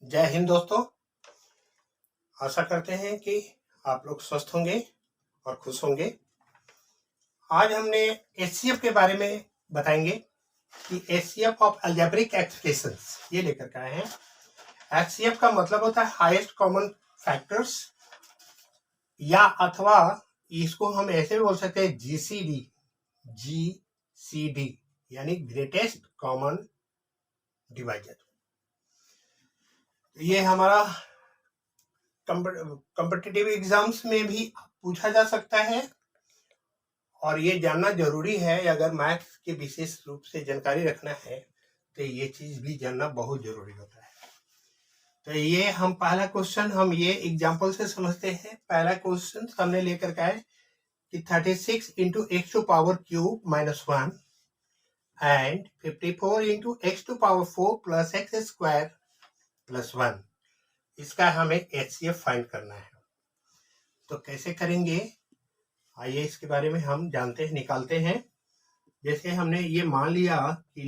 जय हिंद दोस्तों। आशा करते हैं कि आप लोग स्वस्थ होंगे और खुश होंगे। आज हमने एचसीएफ के बारे में बताएंगे कि एचसीएफ ऑफ अलजेब्रिक एक्सप्रेशंस ये लेकर के आए हैं। एचसीएफ का मतलब होता है हाईएस्ट कॉमन फैक्टर्स, या अथवा इसको हम ऐसे भी बोल सकते हैं जीसीडी यानी ग्रेटेस्ट कॉमन डिवाइजर। ये हमारा कॉम्पिटिटिव एग्जाम्स में भी पूछा जा सकता है और ये जानना जरूरी है। अगर मैथ्स के विशेष रूप से जानकारी रखना है तो ये चीज भी जानना बहुत जरूरी होता है। तो ये हम पहला क्वेश्चन हम ये एग्जांपल से समझते हैं। पहला क्वेश्चन हमने लेकर के आए कि 36 into x to power cube minus 1 and 54 into x to power 4 plus x square plus 1, इसका हमें एचसीएफ फाइंड करना है। तो कैसे करेंगे आइए इसके बारे में हम जानते हैं, निकालते हैं। जैसे हमने ये मान लिया कि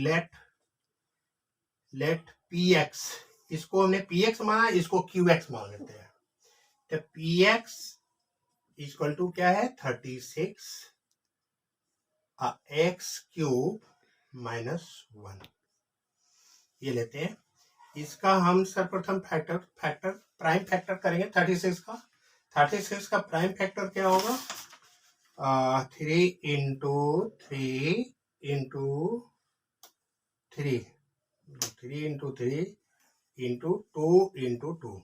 लेट पी एक्स, इसको हमने पी एक्स माना, इसको क्यू एक्स मान लेते हैं। तो पी एक्स इक्वल टू क्या है 36 एक्स क्यूब माइनस 1 ये लेते हैं। इसका हम सर्वप्रथम प्राइम फैक्टर करेंगे 36 का। 36 का प्राइम फैक्टर क्या होगा 3 into 3 into 3 3 into 3 into 2 into 2,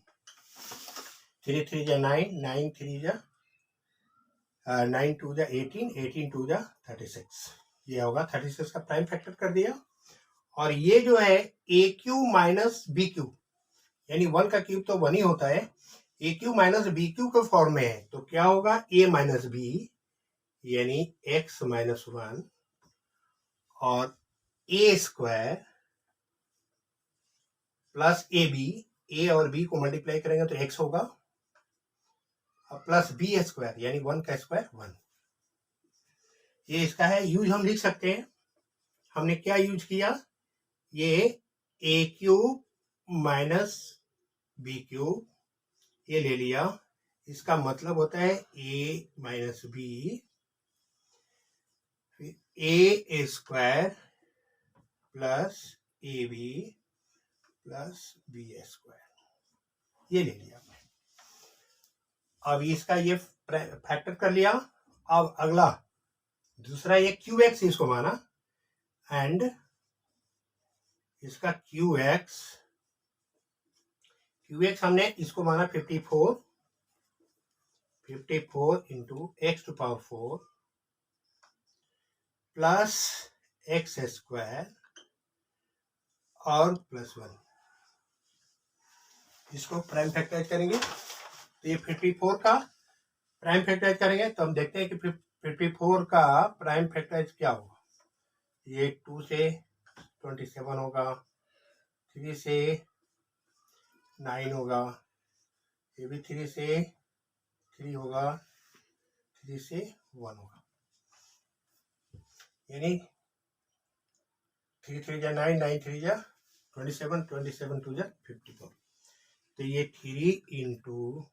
3 3 जा 9, 9 3 जा 9 2 जा 18, 18 2 जा 36, ये होगा 36 का प्राइम फैक्टर कर दिया। और ये जो है A cube minus B Q, यानी 1 का क्यूब तो 1 ही होता है, A cube minus B Q के फॉर्म में है। तो क्या होगा ए माइनस बी यानी x माइनस 1 और A square plus A B, ए और बी को मल्टीप्लाई करेंगे तो x होगा, प्लस बी स्क्वायर यानी 1 का स्क्वायर 1। ये इसका है यूज, हम लिख सकते हैं। हमने क्या यूज किया, ये A cube minus B cube ये ले लिया। इसका मतलब होता है A minus B A square plus A B plus B square, ये ले लिया। अब इसका ये फैक्टर कर लिया। अब अगला दूसरा ये क्यू एक्स इसको माना, एंड इसका क्यू एक्स हमने इसको माना 54 into x to power 4 plus x square और प्लस 1, इसको प्राइम फैक्टराइज करेंगे। तो ये 54 का प्राइम फैक्टराइज करेंगे तो हम देखते हैं कि 54 का प्राइम फैक्टराइज क्या होगा। ये 2 से 27 होगा, 3 से 9 होगा, ये भी 3 से 3 होगा, 3 से 1 होगा, यानी 3 3 जा 9, 9 3 जा 27, 27 2 जा 54। तो ये 3 इंटू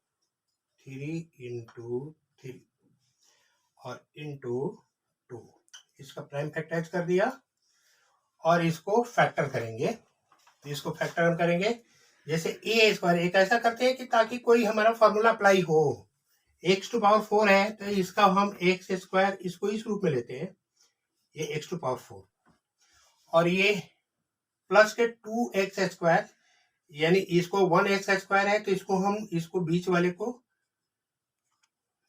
3 और इंटू 2, इसका प्राइम फैक्टराइज कर दिया। और इसको फैक्टर करेंगे, इसको फैक्टर करेंगे जैसे ए स्क्वायर, एक ऐसा करते हैं कि ताकि कोई हमारा फॉर्मूला अप्लाई हो। एक्स टू पावर 4 है तो इसका हम एक्स स्क्वायर इसको इस रूप में लेते हैं, ये एक्स टू पावर 4, और ये प्लस के 2x स्क्वायर यानी इसको 1x स्क्वायर है तो इसको हम इसको बीच वाले को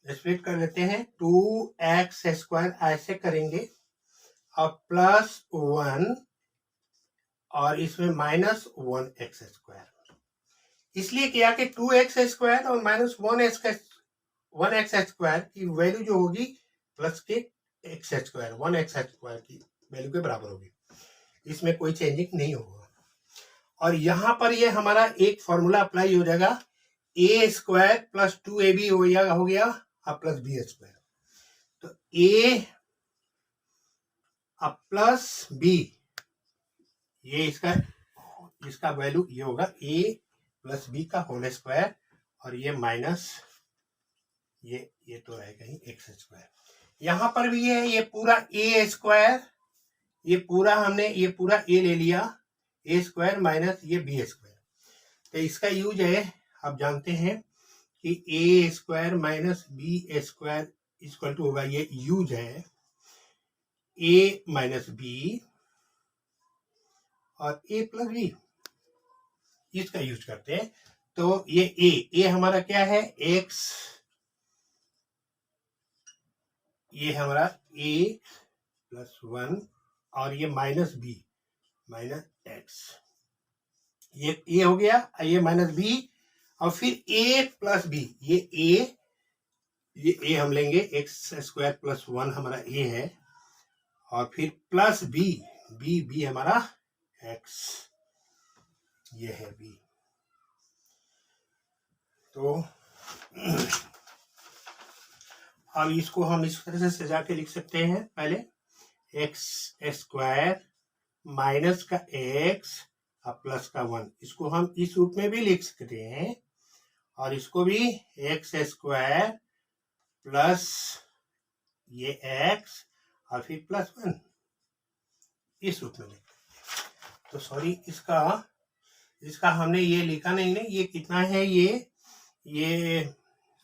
स्प्लिट कर लेते हैं, 2x स्क्वायर ऐसे करेंगे और प्लस 1 और इसमें माइनस 1x स्क्वायर। इसलिए किया कि 2x स्क्वायर और माइनस 1x स्क्वायर की वैल्यू जो होगी प्लस के x स्क्वायर 1x स्क्वायर की वैल्यू के बराबर होगी, इसमें कोई चेंजिंग नहीं होगा। और यहां पर ये हमारा एक फॉर्मूला अप्लाई हो जाएगा, ए स्क्वायर प्लस 2ab हो गया और प्लस बी स्क्वायर। तो ए प्लस बी, ये इसका वैल्यू ये होगा, ए प्लस बी का होल स्क्वायर और ये माइनस ये तो रहेगा ही एक्स स्क्वायर। यहां पर भी है ये पूरा ए स्क्वायर, ये पूरा ए ले लिया, ए स्क्वायर माइनस ये बी स्क्वायर। तो इसका यूज है, आप जानते हैं कि A square minus B square equal to होगा, ये यूज है ए माइनस बी और ए प्लस बी, इसका यूज करते हैं। तो ये ए हमारा क्या है, एक्स, ये हमारा ए प्लस 1 और ये माइनस बी माइनस एक्स, ये ए हो गया, ये माइनस बी और फिर ए प्लस बी, ये ए हम लेंगे, एक्स स्क्वायर प्लस 1 हमारा ए है और फिर प्लस बी हमारा एक्स, ये है बी। तो अब इसको हम इस तरह से सजा के लिख सकते हैं। पहले एक्स स्क्वायर माइनस का एक्स और प्लस का 1, इसको हम इस रूप में भी लिख सकते हैं और इसको भी एक्स स्क्वायर प्लस ये एक्स और फिर प्लस 1 इस रूप में लिख। तो सॉरी, इसका हमने ये लिखा नहीं है, ये कितना है, ये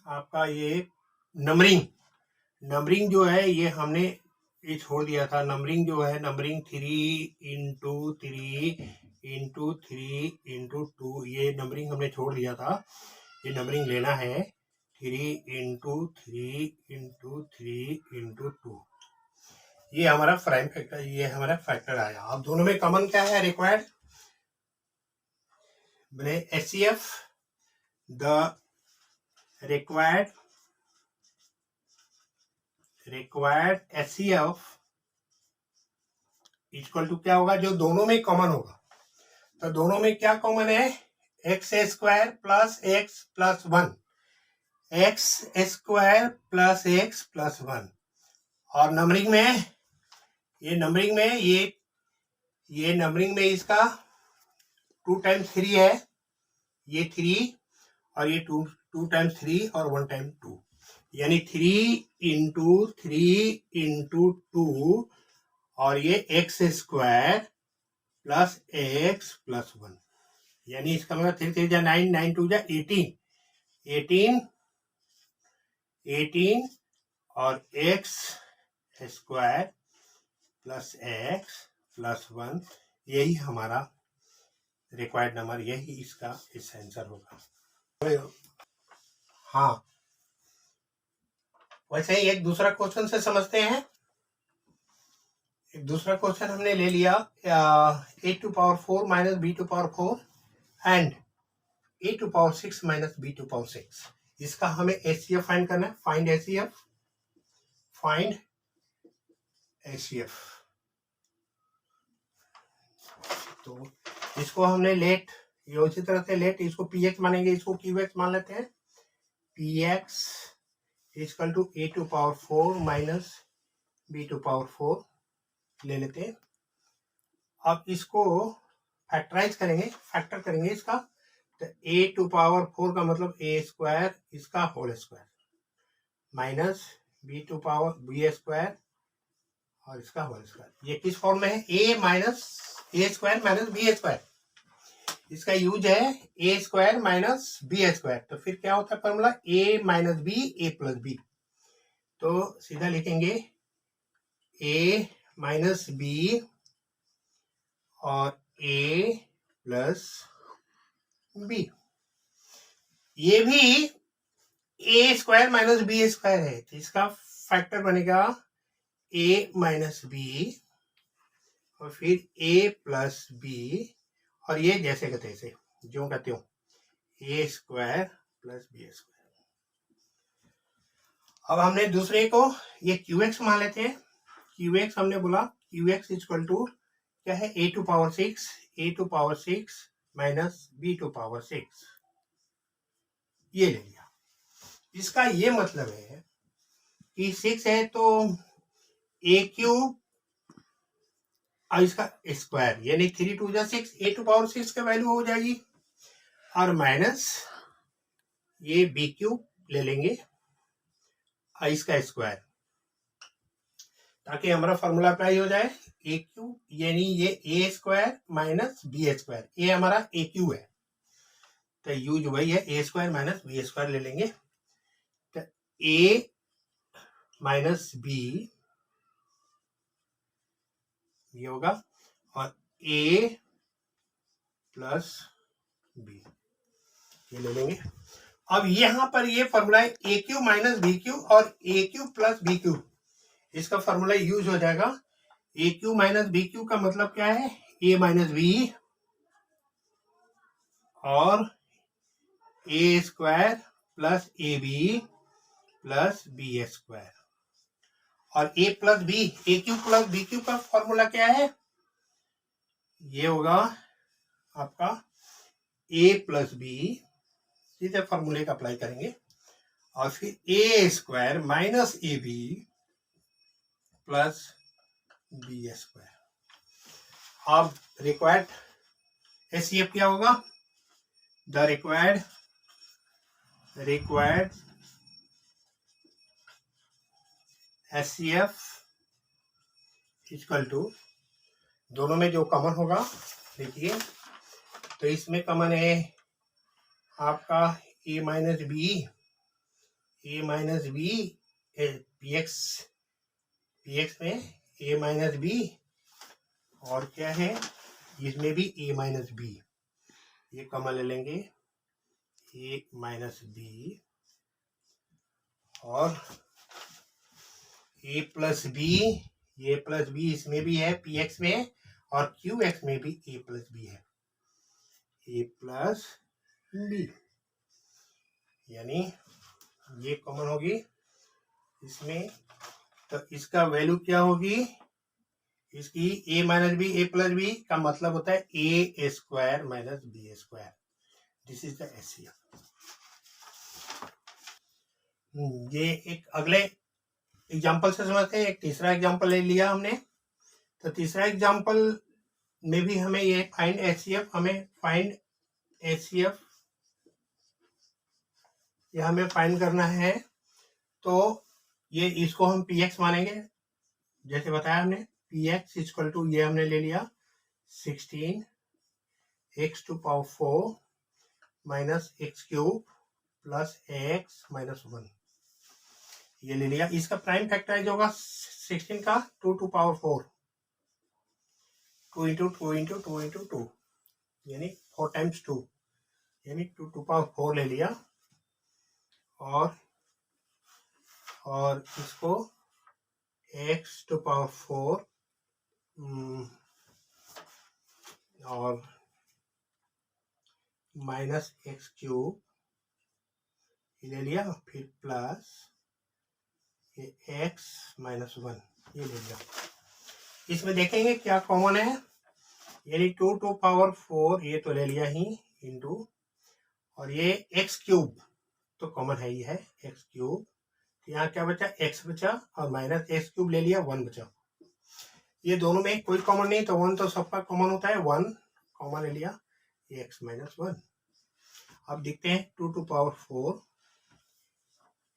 आपका ये नंबरिंग जो है ये हमने ये छोड़ दिया था। नंबरिंग जो है, नंबरिंग 3 इंटू 2, ये नंबरिंग हमने छोड़ दिया था। ये नंबरिंग लेना है 3 इंटू 2, ये हमारा प्राइम फैक्टर, ये हमारा फैक्टर आया। अब दोनों में कॉमन क्या है, रिक्वायर्ड बने HCF, the required HCF equal to क्या होगा, जो दोनों में कॉमन होगा। तो दोनों में क्या कॉमन है, x square plus x plus 1, x square plus x plus 1। और नंबरिंग में ये नंबरिंग में इसका 2 टाइम्स 3 है, ये 3 और ये 2 टाइम्स 3 और 1 टाइम 2, यानी 3 इंटू 2 और ये x square plus x plus 1, यानी इसका मतलब 3 3 जा 9, 9 2 जा 18 और x square plus x plus 1, यही हमारा रिक्वायर्ड नंबर, यही इसका आंसर होगा। हाँ, वैसे ही एक दूसरा क्वेश्चन से समझते हैं। एक दूसरा क्वेश्चन हमने ले लिया, a to power 4 minus b to power 4 and a to power 6 minus b to power 6। इसका हमें HCF फाइंड करना है। Find HCF। तो इसको हमने लेट, ये उसी तरह से लेट, इसको px मानेंगे, इसको qx मान लेते हैं। px equal to a to power 4 minus b to power 4 ले लेते हैं। अब इसको फैक्टर करेंगे इसका। तो a to power 4 का मतलब a स्क्वायर, इसका whole square minus b to power b square और इसका होल स्क्वायर। ये किस फॉर्म में है, a square minus b square, इसका यूज है a square minus b square. तो फिर क्या होता है formula, a minus b a plus b। तो सीधा लिखेंगे a माइनस b और a प्लस b। ये भी a square minus b square है, तो इसका फैक्टर बनेगा a माइनस b और फिर a प्लस b, और ये जैसे का तैसे जो कहते हो a square plus b square. अब हमने दूसरे को ये qx मान लेते हैं। qx हमने बोला qx इक्वल टू क्या है, a to power 6 minus b to power 6, ये ले लिया। इसका ये मतलब है कि 6 है तो a क्यूब और इसका स्क्वायर, यानी 3 2 जा 6, a टू पावर 6 का वैल्यू हो जाएगी। और माइनस ये बी क्यूब ले लेंगे आई इसका स्क्वायर, ताकि हमारा फॉर्मूला अप्लाई हो जाए ए क्यूब, यानी ये ए स्क्वायर माइनस बी स्क्वायर, ये हमारा ए क्यूब है, तो यूज वही है, A square minus B square ले लेंगे, तो ए माइनस बी ये होगा और ए प्लस बी ये ले लेंगे। अब यहां पर ये फॉर्मूला है A cube minus B cube और A cube plus B cube, इसका फॉर्मूला यूज हो जाएगा। A cube minus B cube का मतलब क्या है, ए माइनस बी और A square plus A B plus B square, और A plus B, A cube plus B cube का फॉर्मूला क्या है, ये होगा आपका ए प्लस बी, सीधे फॉर्मूले का अप्लाई करेंगे, और फिर A square minus A B plus B square. अब रिक्वायर्ड एचसीएफ क्या होगा, the required HCF equal to, दोनों में जो कॉमन होगा देखिए, तो इसमें कॉमन है आपका ए माइनस बी पी एक्स में ए माइनस बी, और क्या है इसमें भी ए माइनस बी, ये कॉमन ले लेंगे ए माइनस बी, और ए प्लस बी इसमें भी है पी एक्स में, और क्यू एक्स में भी ए प्लस बी है, ए प्लस बी, यानी ये कॉमन होगी इसमें, तो इसका वैल्यू क्या होगी, इसकी A minus B A plus B का मतलब होता है A square minus B square, this is the HCF. ये एक अगले एग्जाम्पल से समझते हैं, एक तीसरा एग्जाम्पल ले लिया हमने, तो तीसरा एग्जाम्पल में भी हमें ये फाइंड एचसीएफ ये हमें फाइंड करना है, तो ये इसको हम पी एक्स मानेंगे, जैसे बताया हमने पी एक्स इक्वल टू, ये हमने ले लिया 16 x to power 4 minus x cube plus x minus 1, ये ले लिया। इसका प्राइम फैक्टराइज होगा 16 का 2 to power 4, 2 into 2 into 2 into 2, यानी 4 टाइम्स 2, यानी 2 टू पावर 4 ले लिया, और इसको x टू पावर 4 और माइनस एक्स क्यूब ले लिया, फिर प्लस ये x माइनस 1 ये ले लिया। इसमें देखेंगे क्या कॉमन है, यानी 2 टू पावर 4 ये तो ले लिया ही, इंटू, और ये x क्यूब तो कॉमन है, ये है एक्स क्यूब, यहाँ क्या बचा x बचा, और माइनस एक्स क्यूब ले लिया 1 बचा, ये दोनों में कोई कॉमन नहीं, तो 1 तो सबका कॉमन होता है, 1 कॉमन ले लिया, ये x माइनस 1। अब देखते हैं 2 to power 4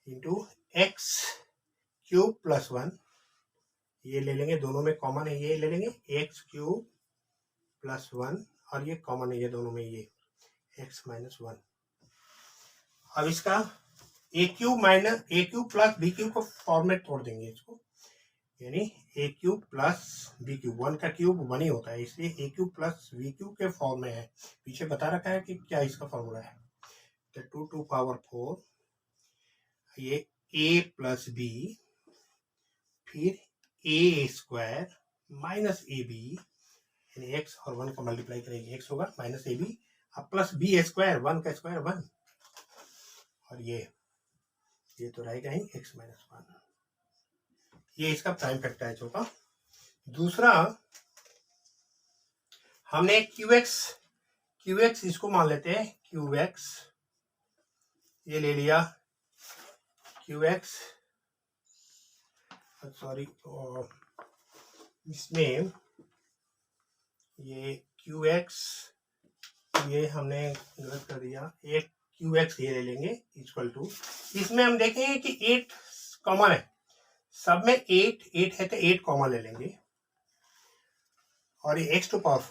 into x cube plus 1, ये ले लेंगे, दोनों में कॉमन है, ये ले लेंगे एक्स क्यूब प्लस 1, और ये कॉमन है ये दोनों में, ये x माइनस 1। अब इसका ए क्यूब प्लस बी क्यूब को फॉर्मेट तोड़ देंगे इसको, यानी ए क्यूब प्लस बी क्यूब, 1 का क्यूब 1 ही होता है, इसलिए ए क्यूब प्लस बी क्यूब के फॉर्म में है, पीछे बता रखा है कि क्या इसका फॉर्मूला है, तो 2 टू पावर 4 ये ए प्लस बी, फिर A square minus A B, यानी एक्स और 1 का मल्टीप्लाई करेंगे, एक्स होगा माइनस ए बी, अब प्लस बी स्क्वायर, 1 का स्क्वायर 1, और ये तो रहेगा ही x माइनस 1, ये इसका प्राइम फैक्टराइज होगा। दूसरा हमने QX इसको मान लेते हैं QX, ये ले लिया QX, सॉरी, इसमें ये QX ये हमने गलत कर दिया, 8qx ये ले लेंगे इक्वल टू, इसमें हम देखेंगे कि 8 कॉमन है, सब में 8 है तो 8 कॉमन ले लेंगे, और ये x to power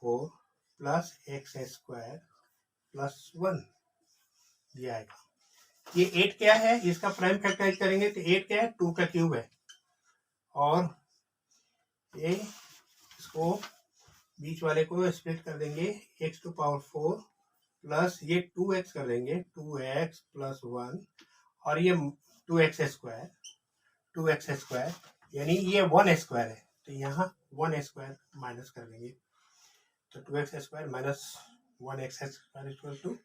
4 plus x square plus 1 ये आएगा। ये 8 क्या है, इसका प्राइम फैक्टराइज करेंगे तो 8 क्या है, 2 का क्यूब है, और ये इसको बीच वाले को स्प्लिट कर देंगे, x टू पावर 4 प्लस ये 2x कर देंगे, 2x प्लस 1, और ये 2x स्क्वायर यानी ये 1 स्क्वायर है, तो यहाँ 1 स्क्वायर माइनस कर देंगे, तो 2x square minus 1x square equal to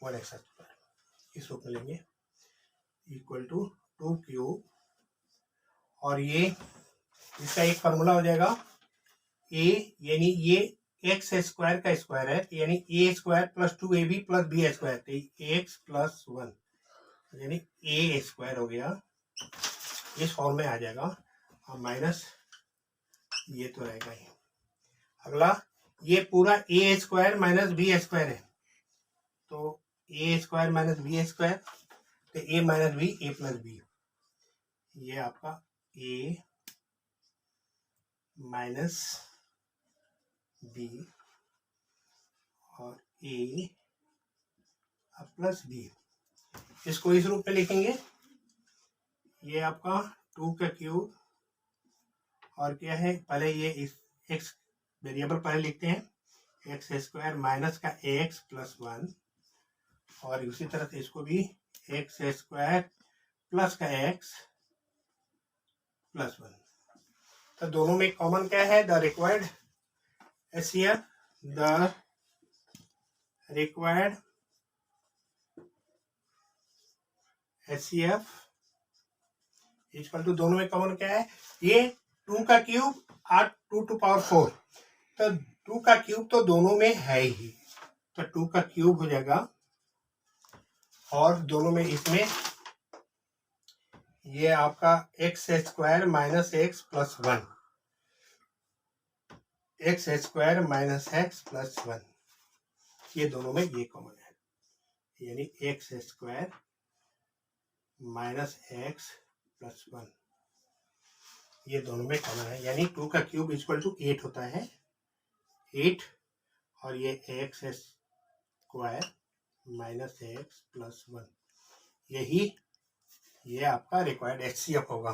1x square, इस रूप में लेंगे इक्वल टू 2 क्यूब, और ये इसका एक फार्मूला हो जाएगा a, यानी ये एक्स स्क्वायर का स्क्वायर है, यानी A square plus 2ab plus B square, तो एक्स प्लस 1 यानी ए स्क्वायर हो गया, इस फॉर्म में आ जाएगा, और माइनस ये तो रहेगा ही। अगला ये पूरा ए स्क्वायर माइनस बी स्क्वायर है, तो ए स्क्वायर माइनस बी स्क्वायर, तो ए minus B A plus B, ये आपका ए माइनस बी और ए प्लस बी, इसको इस रूप में लिखेंगे, ये आपका 2 का क्यूब, और क्या है, पहले ये इस एक्स वेरिएबल पहले लिखते हैं, एक्स स्क्वायर माइनस का एक्स प्लस 1, और उसी तरह से इसको भी एक्स स्क्वायर प्लस का एक्स प्लस 1, तो दोनों में कॉमन क्या है, the required HCF, the required HCF equal to, दोनों में कॉमन क्या है, ये 2 का क्यूब और 2 टू पावर 4, तो 2 का क्यूब तो दोनों में है ही, तो 2 का क्यूब हो जाएगा, और दोनों में इसमें ये आपका x square minus x plus 1, x square minus x plus 1, ये दोनों में ये कॉमन है, यानी x square minus x plus 1, ये दोनों में कॉमन है, यानी 2 का क्यूब इक्वल टू 8 होता है, 8, और ये x square minus x plus 1, यही ये आपका रिक्वायर्ड HCF होगा।